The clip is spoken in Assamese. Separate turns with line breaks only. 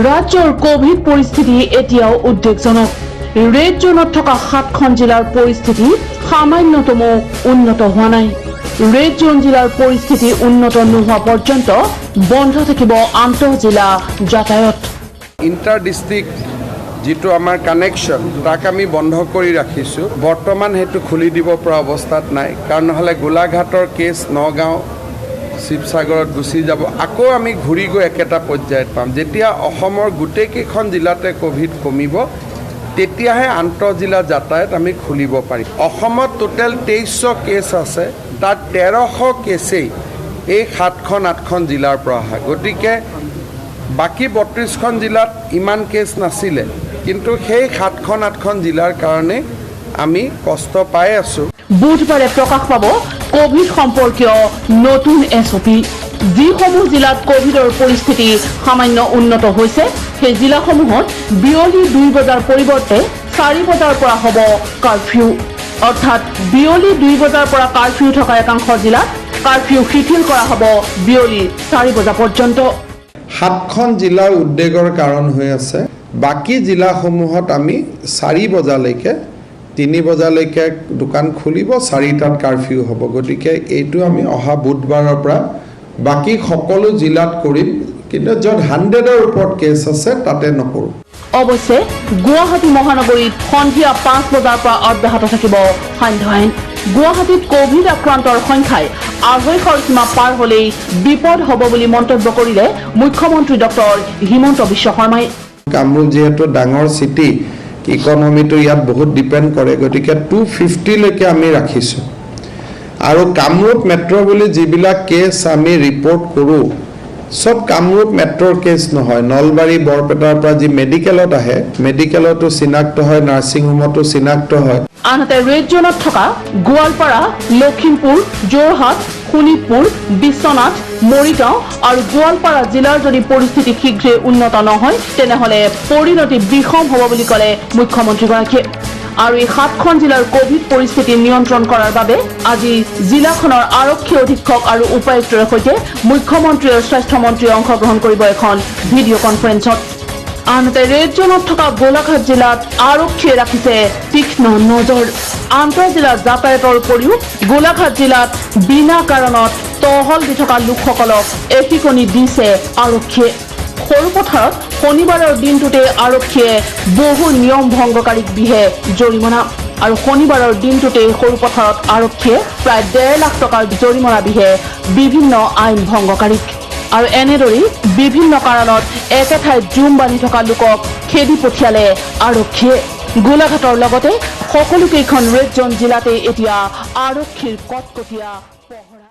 ৰাজ্যৰ কোভিড পৰিস্থিতি এতিয়াও উদ্বেগজনক। ৰেড জোনত থকা 7খন জিলাৰ পৰিস্থিতি সামান্যতমো উন্নত হোৱা নাই। ৰেড জোন জিলাৰ পৰিস্থিতি উন্নত নোহোৱা পৰ্যন্ত বন্ধ থাকিব আন্তঃজিলা যাতায়াত।
ইণ্টাৰ ডিষ্ট্ৰিক্ট যেটো আমাৰ কানেকশ্যন তাক আমি বন্ধ কৰি ৰাখিছোঁ। বৰ্তমান হেতু খুলি দিব পৰা অৱস্থাত নাই, কাৰণ নহলে গোলাঘাটৰ কেছ নগাঁও শিৱসাগৰত গুচি যাব। আকৌ আমি ঘূৰি গৈ একেটা পৰ্যায়ত পাম। যেতিয়া অসমৰ গোটেইকেইখন জিলাতে কোভিড কমিব তেতিয়াহে আন্তঃজিলা যাতায়াত আমি খুলিব পাৰিম। অসমত টোটেল 2300 কেছ আছে, তাত 1300 কেছেই এই 7-8খন জিলাৰ পৰা হয়। গতিকে বাকী 32খন জিলাত ইমান কেছ নাছিলে, কিন্তু সেই 7-8খন জিলাৰ কাৰণে আমি কষ্ট পাই আছোঁ।
বুধবাৰে প্ৰকাশ পাব কোভিড সম্পৰ্কীয় নতুন SOP। যিসমূহ জিলাত কোভিডৰ পৰিস্থিতি সামান্য উন্নত হৈছে সেই জিলাসমূহত বিয়লি 2 বজাৰ পৰিৱৰ্তে 4 বজাৰ পৰা হ'ব কাৰফিউ। অৰ্থাৎ বিয়লি 2 বজাৰ পৰা কাৰফিউ থকা একাংশ জিলাত কাৰফিউ শিথিল কৰা হ'ব বিয়লি 4 বজা পৰ্যন্ত।
7খন জিলাৰ উদ্বেগৰ কাৰণ হৈ আছে। বাকী জিলাসমূহত আমি 4 বজালৈকে 3 বজালৈকে দোকান খুলিব, 4টাত কাৰফিউ হ'ব। গতিকে এইটো আমি অহা বুধবাৰৰ পৰা বাকী সকলো জিলাত কৰিম, কিন্তু য'ত 100ৰ ওপৰত কেছ আছে তাতে নকৰোঁ।
অৱশ্যে গুৱাহাটী মহানগৰীত সন্ধিয়া 5 বজাৰ পৰা অব্যাহত থাকিব সান্ধ্য আইন। গুৱাহাটীত কোভিড আক্ৰান্তৰ সংখ্যাই 250ৰ সীমা পাৰ হ'লেই বিপদ হ'ব বুলি মন্তব্য কৰিলে মুখ্যমন্ত্ৰী ডক্টৰ হিমন্ত বিশ্ব শৰ্মাই।
কামৰূপ যিহেতু ডাঙৰ চিটি, ইকনমিটো ইয়াত বহুত ডিপেণ্ড কৰে, গতিকে 250লৈকে আমি ৰাখিছোঁ। আৰু কামৰূপ মেট্ৰ' বুলি যিবিলাক কেছ আমি ৰিপৰ্ট কৰোঁ সব কামৰূপ মেট্ৰ'ৰ কেছ নহয়। নলবাৰী বৰপেটাৰ পৰা যি মেডিকেলত আহে, মেডিকেলতো চিনাক্ত হয়, নাৰ্ছিং হোমতো চিনাক্ত হয়।
আনহাতে ৰেড জোনত থকা গোৱালপাৰা, লখিমপুৰ, যোৰহাট, শোণিতপুৰ, বিশ্বনাথ, মৰিগাঁও আৰু গোৱালপাৰা জিলাৰ যদি পৰিস্থিতি শীঘ্ৰে উন্নত নহয় তেনেহ'লে পৰিণতি বিষম হ'ব বুলি ক'লে মুখ্যমন্ত্ৰীগৰাকীয়ে। আৰু এই 7খন জিলাৰ কোভিড পৰিস্থিতি নিয়ন্ত্ৰণ কৰাৰ বাবে আজি জিলাখনৰ আৰক্ষী অধীক্ষক আৰু উপায়ুক্তৰ সৈতে মুখ্যমন্ত্ৰী আৰু স্বাস্থ্যমন্ত্ৰীয়ে অংশগ্ৰহণ কৰিব এখন ভিডিঅ' কনফাৰেন্সত। আনহাতে ৰেড জোনত থকা গোলাঘাট জিলাত আৰক্ষীয়ে ৰাখিছে তীক্ষ্ণ নজৰ। আন্তঃজিলা যাতায়াতৰ উপৰিও গোলাঘাট জিলাত বিনা কাৰণত টহল দি থকা লোকসকলক একিকনি দিছে আৰক্ষীয়ে। সৰুপথাৰত শনিবাৰৰ দিনটোতে আৰক্ষীয়ে বহু নিয়ম ভংগকাৰীক বিহে জৰিমনা। আৰু শনিবাৰৰ দিনটোতে সৰুপথাৰত আৰক্ষীয়ে প্ৰায় 1.5 লাখ টকাৰ জৰিমনা বিহে বিভিন্ন আইন ভংগকাৰীক। আৰু এনেদৰেই বিভিন্ন কাৰণত একে ঠাইত জুম বান্ধি থকা লোকক খেদি পঠিয়ালে আৰক্ষীয়ে। গোলাঘাটৰ লগতে সকলোকেইখন ৰেড জোন জিলাতে এতিয়া আৰক্ষীৰ কটকটীয়া পহৰা।